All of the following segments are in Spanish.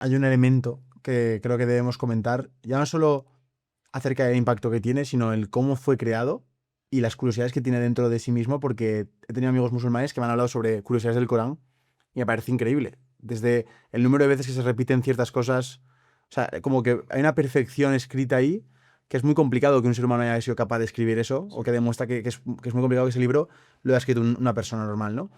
hay un elemento que creo que debemos comentar, ya no solo acerca del impacto que tiene, sino el cómo fue creado y las curiosidades que tiene dentro de sí mismo, porque he tenido amigos musulmanes que me han hablado sobre curiosidades del Corán y me parece increíble. Desde el número de veces que se repiten ciertas cosas, o sea, como que hay una perfección escrita ahí que es muy complicado que un ser humano haya sido capaz de escribir eso, o que demuestra que es muy complicado que ese libro lo haya escrito una persona normal, ¿no?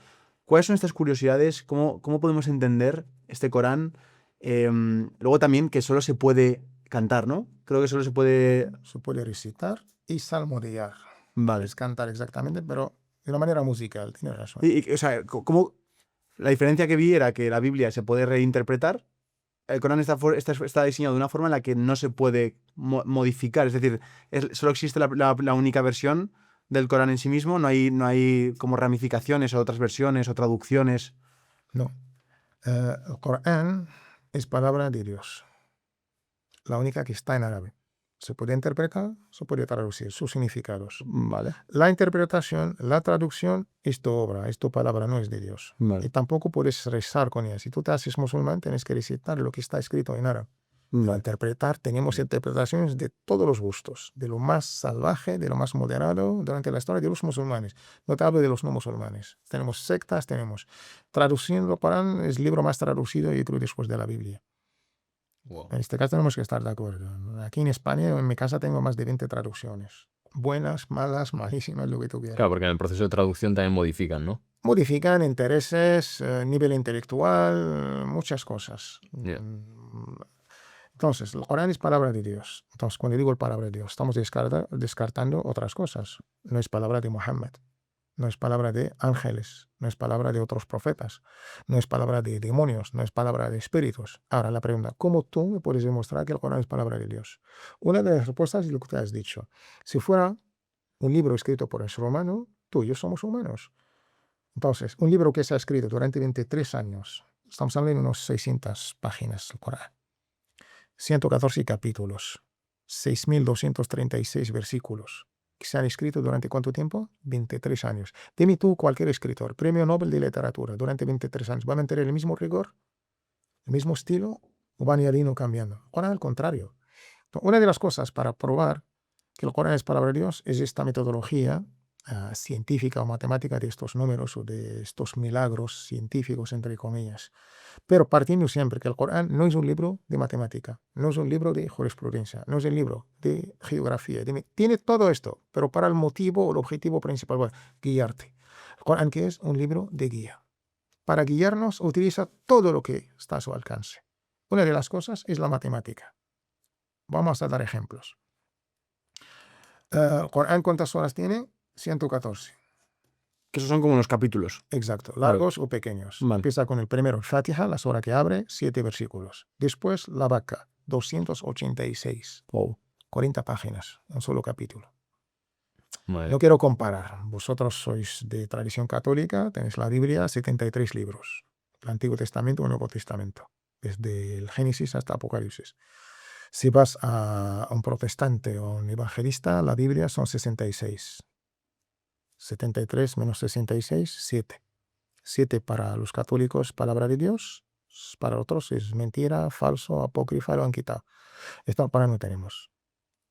¿Cuáles son estas curiosidades? ¿Cómo podemos entender este Corán? Luego también que solo se puede cantar, ¿no? Creo que solo se puede... Se puede recitar y salmodiar. Vale. Es cantar exactamente, pero de una manera musical, tienes razón. O sea, ¿cómo? La diferencia que vi era que la Biblia se puede reinterpretar. El Corán está diseñado de una forma en la que no se puede modificar. Es decir, solo existe la única versión del Corán en sí mismo. No hay como ramificaciones o otras versiones o traducciones. No. El Corán es palabra de Dios, la única que está en árabe. Se puede interpretar, se puede traducir sus significados. Vale, La interpretación, la traducción es tu obra, es tu palabra, no es de Dios. Y vale, tampoco puedes rezar con ella. Si tú te haces musulmán, tienes que recitar lo que está escrito en árabe. Pero vale. interpretar, tenemos interpretaciones de todos los gustos, de lo más salvaje, de lo más moderado durante la historia de los musulmanes. No te hablo de los no musulmanes. Tenemos sectas, tenemos. Traduciendo el Corán es el libro más traducido, yo creo, después de la Biblia. Wow. En este caso tenemos que estar de acuerdo. Aquí en España, en mi casa, tengo más de 20 traducciones. Buenas, malas, malísimas, lo que tuviera. Claro, porque en el proceso de traducción también modifican, ¿no? Modifican intereses, nivel intelectual, muchas cosas. Ya. Entonces, el Corán es palabra de Dios. Entonces, cuando digo palabra de Dios, estamos descartando otras cosas. No es palabra de Muhammad, no es palabra de ángeles, no es palabra de otros profetas, no es palabra de demonios, no es palabra de espíritus. Ahora, la pregunta, ¿cómo tú me puedes demostrar que el Corán es palabra de Dios? Una de las respuestas es lo que te has dicho. Si fuera un libro escrito por un ser humano, tú y yo somos humanos. Entonces, un libro que se ha escrito durante 23 años, estamos hablando de unos 600 páginas del Corán, 114 capítulos, 6.236 versículos, que se han escrito durante ¿cuánto tiempo? 23 años. Dime tú, cualquier escritor, premio Nobel de literatura, durante 23 años, ¿va a mantener el mismo rigor, el mismo estilo, o van a ir cambiando? El Corán al contrario. Una de las cosas para probar que el Corán es palabra de Dios es esta metodología científica o matemática de estos números o de estos milagros científicos, entre comillas. Pero partiendo siempre que el Corán no es un libro de matemática, no es un libro de jurisprudencia, no es un libro de geografía. Tiene todo esto, pero para el motivo o el objetivo principal, bueno, guiarte. El Corán que es un libro de guía. Para guiarnos utiliza todo lo que está a su alcance. Una de las cosas es la matemática. Vamos a dar ejemplos. El Corán, ¿cuántas horas tiene? 114. Que esos son como los capítulos. Exacto, Claro. largos o pequeños. Vale. Empieza con el primero, el Fatiha, la sura que abre, 7 versículos. Después, la Vaca, 286. Wow. 40 páginas, un solo capítulo. Madre. No quiero comparar. Vosotros sois de tradición católica, tenéis la Biblia, 73 libros. El Antiguo Testamento y el Nuevo Testamento. Desde el Génesis hasta Apocalipsis. Si vas a un protestante o un evangelista, la Biblia son 66. 73 menos 66, 7. 7 para los católicos, palabra de Dios. Para otros es mentira, falso, apócrifa, lo han quitado. Esto para no tenemos.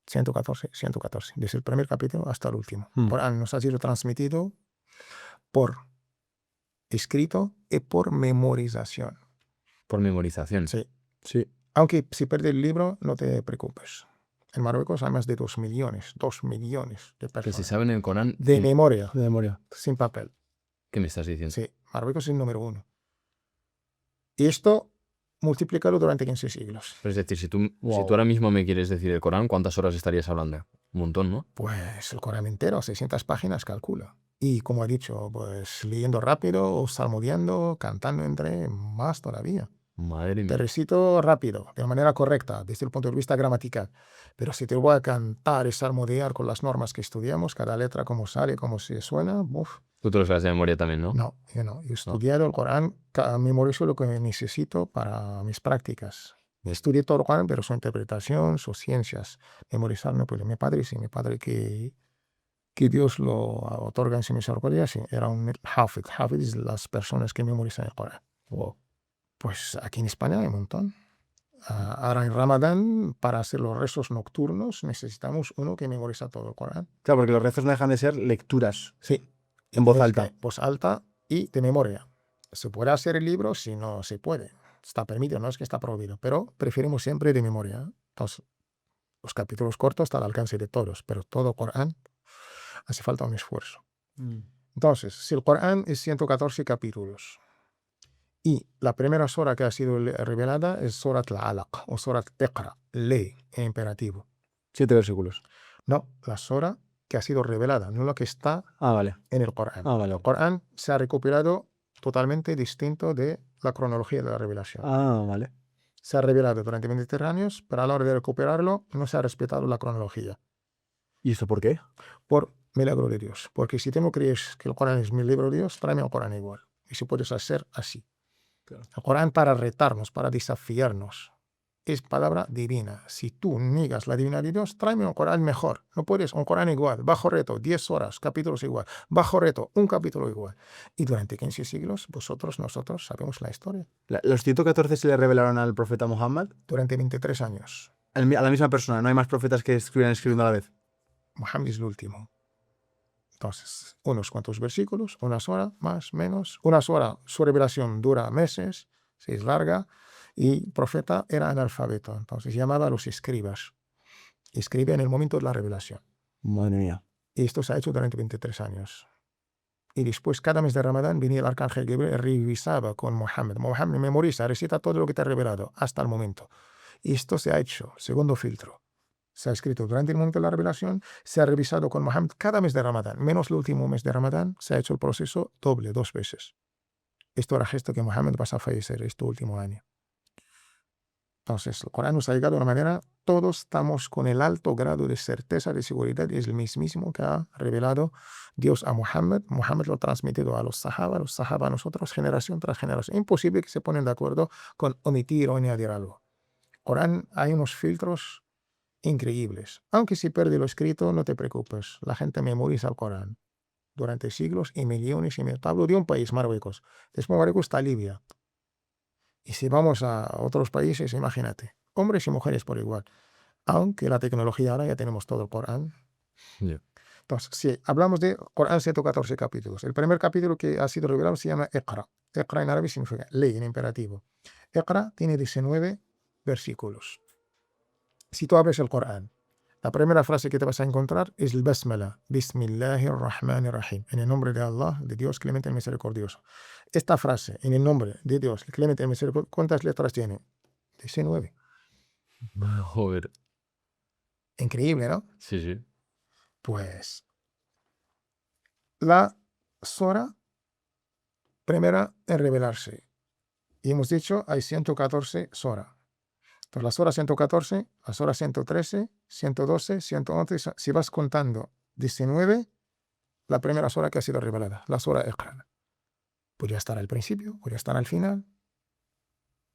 114, 114. Desde el primer capítulo hasta el último. Nos ha sido transmitido por escrito y por memorización. Por memorización. Sí. Sí. Aunque si pierdes el libro, no te preocupes. En Marruecos hay más de 2 millones de Que se personas. saben en el Corán. De memoria, De memoria. sin papel. ¿Qué me estás diciendo? Sí, Marruecos es el número 1. Y esto, multiplícalo durante 15 siglos. Pero es decir, si tú Wow. ahora mismo me quieres decir el Corán, ¿cuántas horas estarías hablando? Un montón, ¿no? Pues el Corán entero, 600 páginas, calcula. Y como he dicho, pues leyendo rápido, o salmodiando, cantando entre más todavía. Madre Te mía. recito rápido, de manera correcta, desde el punto de vista gramatical. Pero si te voy a cantar y salmodiar con las normas que estudiamos, cada letra como sale, como se suena, uf, Tú te lo sabes de memoria también, ¿no? no, yo no. Yo he estudiado el Corán, memorizo lo que necesito para mis prácticas. Estudié todo el Corán, pero su interpretación, sus ciencias, memorizar no puedo. Mi padre sí, mi padre que Dios lo otorga en su misericordia, sí, era un hafid. Hafid es las personas que memorizan el Corán. Wow. Pues aquí en España hay un montón. Ahora en Ramadán, para hacer los rezos nocturnos, necesitamos uno que memoriza todo el Corán. Claro, porque los rezos no dejan de ser lecturas Sí, en voz tienes alta. que- voz alta y de memoria. Se puede hacer el libro si no se puede. Está permitido, no es que está prohibido, pero preferimos siempre de memoria. Entonces, los capítulos cortos están al alcance de todos, pero todo Corán hace falta un esfuerzo. Entonces, si el Corán es 114 capítulos y la primera sura que ha sido revelada es Surat al-Alaq o Surat Iqra, lee en imperativo. 7 versículos. No, la sura que ha sido revelada, no la que está Ah, vale. en el Corán. Ah, vale. El Corán se ha recopilado totalmente distinto de la cronología de la revelación. Ah, vale. Se ha revelado durante 23 años, pero a la hora de recuperarlo no se ha respetado la cronología. ¿Y esto por qué? Por milagro de Dios. Porque si tú no crees que el Corán es mi libro de Dios, tráeme el Corán igual. Y si puedes hacer así. Claro. El Corán para retarnos, para desafiarnos. Es palabra divina. Si tú niegas la divinidad de Dios, tráeme un Corán mejor. No puedes, un Corán igual. Bajo reto, 10 horas, capítulos igual. Bajo reto, un capítulo igual. Y durante 15 siglos, nosotros sabemos la historia. ¿Los 114 se le revelaron al profeta Muhammad? Durante 23 años. A la misma persona, no hay más profetas que estuvieran escribiendo a la vez. Muhammad es el último. Entonces, unos cuantos versículos, una sola, más, menos. Una sola, su revelación dura meses, si es larga, y el profeta era analfabeto, entonces llamaba a los escribas. Escribe en el momento de la revelación. Madre mía. Y esto se ha hecho durante 23 años. Y después, cada mes de Ramadán, venía el arcángel Gabriel y revisaba con Muhammad. Muhammad memoriza, recita todo lo que te ha revelado hasta el momento. Y esto se ha hecho, segundo filtro. Se ha escrito durante el momento de la revelación, se ha revisado con Muhammad cada mes de Ramadán, menos el último mes de Ramadán, se ha hecho el proceso doble, 2 veces. Esto era gesto que Muhammad va a fallecer este último año. Entonces, el Corán nos ha llegado de una manera, todos estamos con el alto grado de certeza, de seguridad, y es el mismísimo que ha revelado Dios a Muhammad. Muhammad lo ha transmitido a los sahaba a nosotros, generación tras generación. Imposible que se ponen de acuerdo con omitir o añadir algo. Corán, hay unos filtros increíbles. Aunque si pierde lo escrito, no te preocupes. La gente memoriza el Corán durante siglos y millones y millones. Hablo de un país, Marruecos. Después Marruecos está Libia. Y si vamos a otros países, imagínate, hombres y mujeres por igual. Aunque la tecnología ahora ya tenemos todo el Corán. Ya. Entonces, si hablamos de Corán 114 capítulos, el primer capítulo que ha sido revelado se llama Iqra. Iqra en árabe significa ley en imperativo. Iqra tiene 19 versículos. Si tú abres el Corán, la primera frase que te vas a encontrar es el Basmala, Bismillahirrahmanirrahim, en el nombre de Allah, de Dios clemente y misericordioso. Esta frase, en el nombre de Dios clemente y misericordioso, ¿cuántas letras tiene? 19. Joder. Increíble, ¿no? Sí, sí. Pues la Sora primera en revelarse. Y hemos dicho, hay 114 Sora. Entonces, la Sora 114, la Sora 113, 112, 111, si vas contando 19, la primera Sora que ha sido revelada, la Sora Iqra. Podría estar al principio, podría estar al final.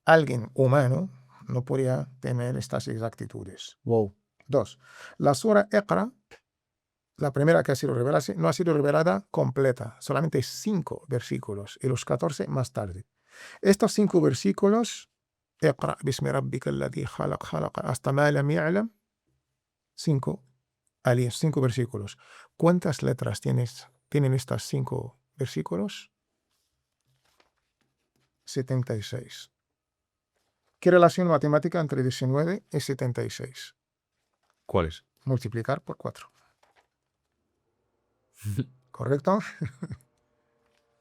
Alguien humano no podría tener estas exactitudes. Wow. 2. La Sura Iqra, la primera que ha sido revelada, no ha sido revelada completa, solamente 5 versículos y los 14 más tarde. Estos 5 versículos, Iqra bismi rabbika alladhi khalaq, hasta ma lam ya'lam, 5 versículos. ¿Cuántas letras tienen estas 5 versículos? 76. ¿Qué relación matemática entre 19 y 76? ¿Cuál es? Multiplicar por 4. ¿Correcto?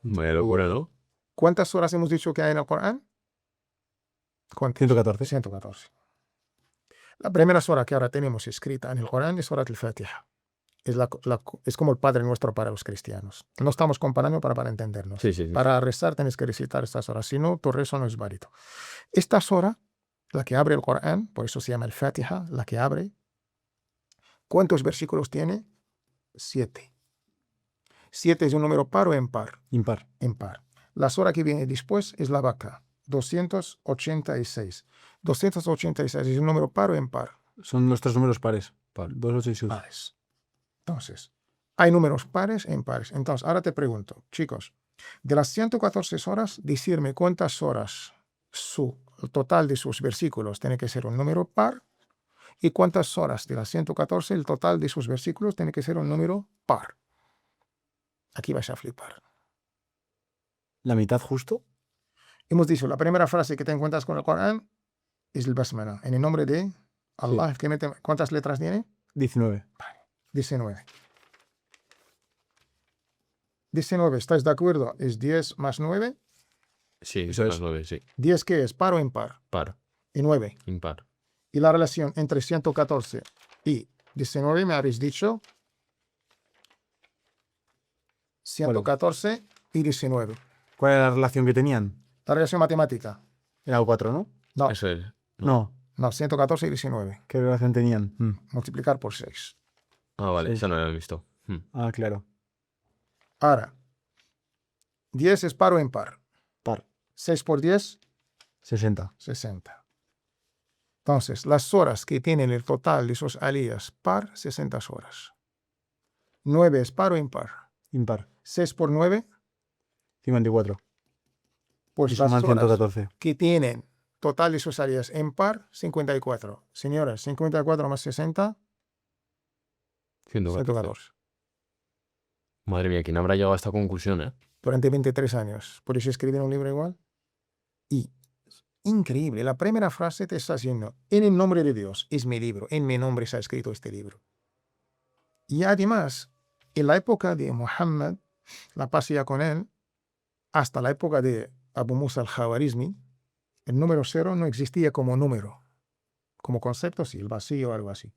Vaya locura, ¿no? ¿Cuántas horas hemos dicho que hay en el Corán? ¿Cuántas? 114. 114. La primera sura que ahora tenemos escrita en el Corán es Surat al-Fatiha. Es como el Padre Nuestro para los cristianos. No estamos comparando para entendernos. Sí, sí, sí. Para rezar tienes que recitar estas horas, si no, tu rezo no es válido. Esta sura, la que abre el Corán, por eso se llama el Fatiha, la que abre, ¿cuántos versículos tiene? 7. 7 es un número par o impar. Impar. Impar. La sura que viene después es la Vaca, 286. 286 es un número par o impar. Son los 3 números pares. Par. 2, 8 y 6. Pares. Entonces, hay números pares e impares. Entonces, ahora te pregunto, chicos, de las 114 horas, decirme cuántas horas el total de sus versículos tiene que ser un número par. ¿Y cuántas horas de las 114? El total de sus versículos tiene que ser un número par. Aquí vais a flipar. La mitad justo. Hemos dicho, la primera frase que te encuentras con el Corán es el Basmala, en el nombre de Allah. ¿Cuántas letras tiene? 19. 19. 19, ¿estáis de acuerdo? Es 10 más 9. Sí, Eso más es. 9, sí. 10, ¿qué es? ¿Par o impar? Par, Y 9. impar. Y la relación entre 114 y 19 me habéis dicho 114 y 19. ¿Cuál era la relación que tenían? La relación matemática. Era 4, ¿no? No, Eso es. No. no, 114 y 19. ¿Qué relación tenían? Multiplicar por 6. Ah, vale, Sí. eso no lo he visto. Ah, claro. Ahora, 10 es par o impar. Par. 6 por 10, 60. 60. Entonces, las horas que tienen el total de sus alías par, 60 horas. 9 es par o impar. Impar. 6 por 9, 54. pues Y las suman horas 114. que tienen total de sus alías en par, 54. Señores, 54 más 60, 114. 114. Madre mía, ¿quién habrá llegado a esta conclusión, eh? Durante 23 años. ¿Podéis escribir un libro igual? Y increíble, la primera frase te está diciendo, en el nombre de Dios es mi libro, en mi nombre se ha escrito este libro. Y además, en la época de Muhammad, la paz sea con él, hasta la época de Abu Musa al-Jawarizmi, el número 0 no existía como número. Como concepto, sí, el vacío o algo así.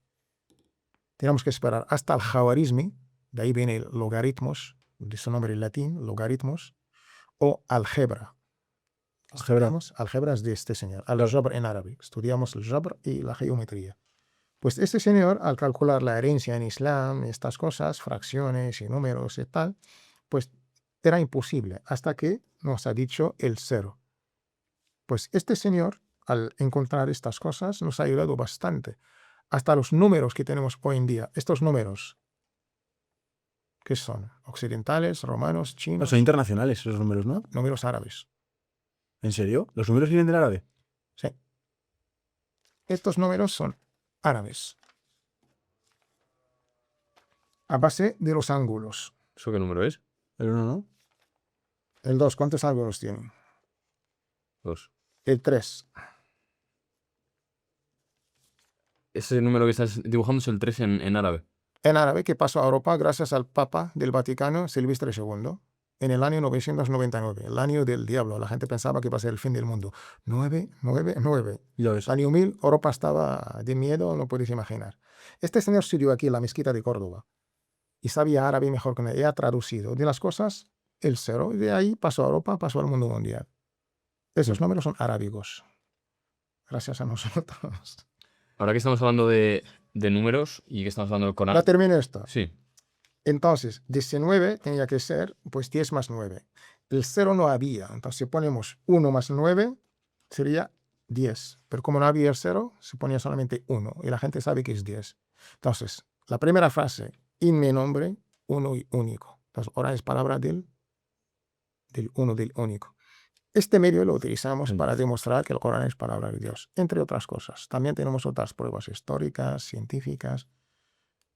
Tenemos que esperar hasta el Jawarizmi, de ahí viene el logaritmos, de su nombre en latín, logaritmos, o álgebra. Álgebra. Álgebra es de este señor, al-Jabr en árabe. Estudiamos el Jabr y la geometría. Pues este señor, al calcular la herencia en Islam, estas cosas, fracciones y números y tal, pues era imposible hasta que nos ha dicho el 0. Pues este señor, al encontrar estas cosas, nos ha ayudado bastante. Hasta los números que tenemos hoy en día, estos números, ¿qué son? Occidentales, romanos, No, chinos, son internacionales esos números, ¿no? números árabes. ¿En serio? ¿Los números vienen del árabe? Sí. Estos números son árabes. A base de los ángulos. ¿Eso qué número es? El 1, ¿no? El 2, ¿cuántos ángulos tiene? 2. El 3, Ese número que estás dibujando es el 3 en árabe. en árabe, que pasó a Europa gracias al Papa del Vaticano, Silvestre II, en el año 999, el año del diablo. La gente pensaba que iba a ser el fin del mundo. 999. Ya ves. El año 1000, Europa estaba de miedo, no podéis imaginar. Este señor estudió aquí en la mezquita de Córdoba y sabía árabe mejor que nadie. Ha traducido de las cosas el 0 y de ahí pasó a Europa, pasó al mundo mundial. Esos números son arábigos. Gracias a nosotros. Ahora que estamos hablando de números y que estamos hablando del Corán. Ya termino esto. Sí. Entonces, 19 tenía que ser, pues 10 más 9. El 0 no había, entonces si ponemos 1 más 9, sería 10. Pero como no había el 0, se ponía solamente 1, y la gente sabe que es 10. Entonces, la primera frase, en mi nombre, uno y único. Entonces, ahora es palabra del uno, del único. Este medio lo utilizamos para demostrar que el Corán es palabra de Dios, entre otras cosas. También tenemos otras pruebas históricas, científicas,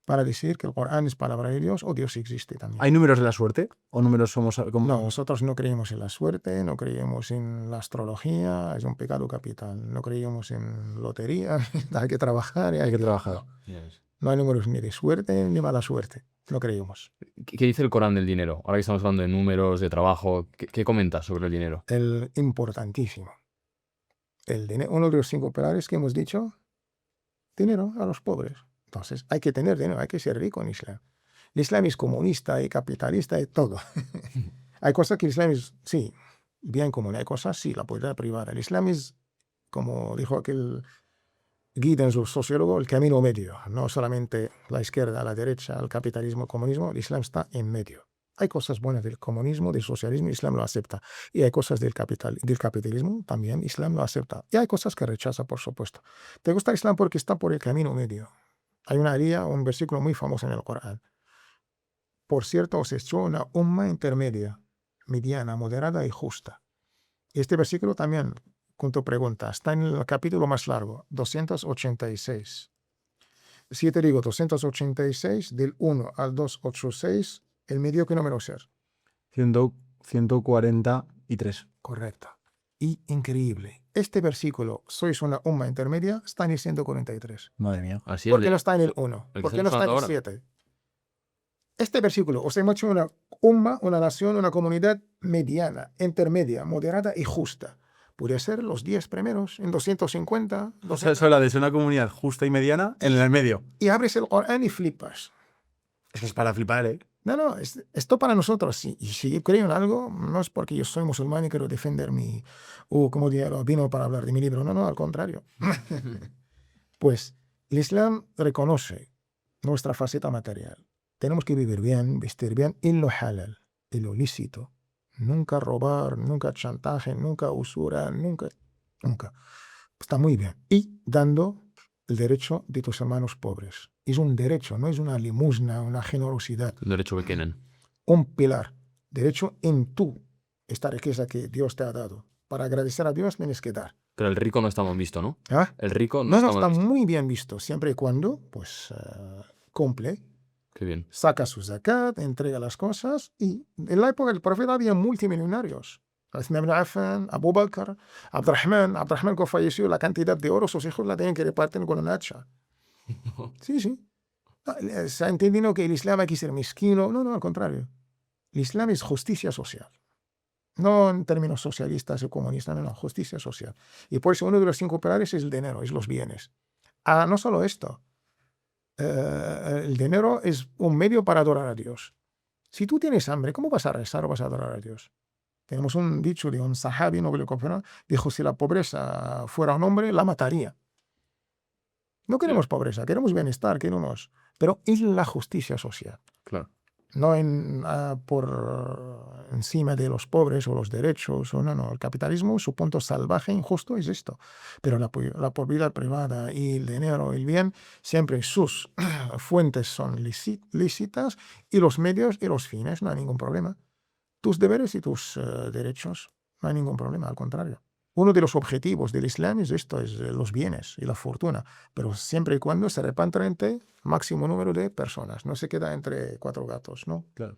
para decir que el Corán es palabra de Dios o Dios existe también. ¿Hay números de la suerte? ¿O números somos como... No, nosotros no creemos en la suerte, no creemos en la astrología, es un pecado capital. No creemos en lotería, hay que trabajar y Hay que trabajar. no hay números ni de suerte ni mala suerte. No creemos. ¿Qué dice el Corán del dinero? Ahora que estamos hablando de números, de trabajo, ¿qué comenta sobre el dinero? El importantísimo. El dinero, uno de los 5 pilares que hemos dicho, dinero a los pobres. Entonces, hay que tener dinero, hay que ser rico en Islam. El Islam es comunista y capitalista y todo. Hay cosas que el Islam es, sí, bien común. Hay cosas, sí, la propiedad privada. El Islam es, como dijo aquel Giddens, el sociólogo, el camino medio. No solamente la izquierda, la derecha, el capitalismo, el comunismo. El Islam está en medio. Hay cosas buenas del comunismo, del socialismo, el Islam lo acepta. Y hay cosas del capitalismo, también Islam lo acepta. Y hay cosas que rechaza, por supuesto. ¿Te gusta el Islam porque está por el camino medio? Hay una área, un versículo muy famoso en el Corán. Por cierto, os echó una umma intermedia, mediana, moderada y justa. Y este versículo también con tu pregunta. Está en el capítulo más largo, 286. Si te digo 286, del 1 al 286, el medio, ¿qué número ser? 143. Correcto. Y increíble. Este versículo, sois una umma intermedia, está en el 143. Madre mía. Así ¿Por el qué no está en el 1? el que ¿Por qué no estamos está en el hablando 7? Este versículo, os hemos hecho una umma, una nación, una comunidad mediana, intermedia, moderada y justa. Podría ser los 10 primeros, en 250, O sea, eso habla de ser una comunidad justa y mediana en el medio. y abres el Corán y flipas. Es que es para flipar, ¿eh? No, esto para nosotros. Y si yo creo en algo, no es porque yo soy musulmán y quiero defender mi, como dijeron, vino para hablar de mi libro. No, al contrario. Pues el Islam reconoce nuestra faceta material. Tenemos que vivir bien, vestir bien, en lo halal, en lo lícito. Nunca robar, nunca chantaje, nunca usura, nunca. Está muy bien. Y dando el derecho de tus hermanos pobres. Es un derecho, no es una limosna, una generosidad. Un derecho que tienen. Un pilar. Derecho en esta riqueza que Dios te ha dado. Para agradecer a Dios tienes que dar. Pero el rico no está mal visto, ¿no? ¿Ah? El rico no, No, está está mal visto. muy bien visto, siempre y cuando pues cumple, Qué bien. saca su zakat, entrega las cosas. Y en la época del profeta había multimillonarios. Uthman ibn Affan, Abu Bakr, Abdurrahman que falleció, la cantidad de oro, sus hijos la tenían que repartir con un hacha. Sí. Se ha entendido que el Islam hay que ser mezquino. No, al contrario. El Islam es justicia social. No en términos socialistas o comunistas, no, justicia social. Y por eso uno de los 5 pilares es el dinero, es los bienes. No solo esto. El dinero es un medio para adorar a Dios. Si tú tienes hambre, ¿cómo vas a rezar o vas a adorar a Dios? Tenemos un dicho de un sahabi, noble confiado, dijo, si la pobreza fuera un hombre, la mataría. No queremos pobreza, queremos bienestar, queremos... Pero es la justicia social. Claro. No por encima de los pobres o los derechos. No. El capitalismo, su punto salvaje, injusto, es esto. Pero la propiedad privada y el dinero, el bien, siempre sus fuentes son lícitas y los medios y los fines, no hay ningún problema. Tus deberes y tus derechos, no hay ningún problema, al contrario. Uno de los objetivos del Islam es esto, es los bienes y la fortuna, pero siempre y cuando se reparta entre máximo número de personas, no se queda entre 4 gatos, ¿no? Claro.